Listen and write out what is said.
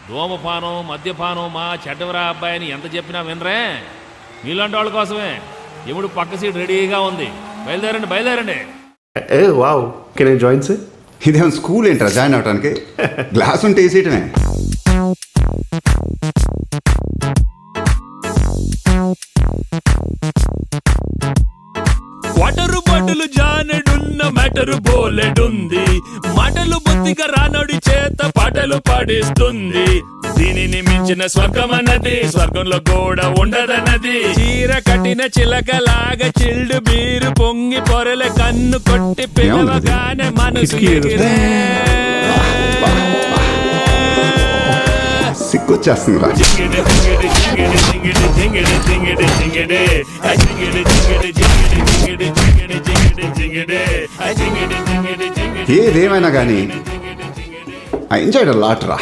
ధూమపానం మద్యపానం మా చెడ్డవరా అబ్బాయిని ఎంత చెప్పినా వినరే. మీలాంటి వాళ్ళ కోసమే ఎప్పుడు పక్క సీట్ రెడీగా ఉంది. బయలుదేరండి బయలుదేరండి. ఏ wow, can I join sir? ఇదేమో స్కూల్ ఏంట్రా జాయిన్ అవడానికి? గ్లాస్ ఉంటే వేసేయటమే. వాటరు బాటలు జానెడున్న మెటరు బోలెడుంది. మాటలు బొత్తిగా రానడి చేత పాటలు పాడిస్తుంది. దీనిని మించిన స్వర్గమన్నది స్వర్గంలో కూడా ఉండదన్నది. చీర కట్టిన చిలకలాగా చిల్డు బీరు పొంగి పొరల కన్ను కొట్టి పిలవగానే మనసు ఎగిరే. సిగ్గొచ్చేస్తుందిరా. ఏదేమైనా కానీ ఐ ఎంజాయ్డ్ అ లాట్ రా.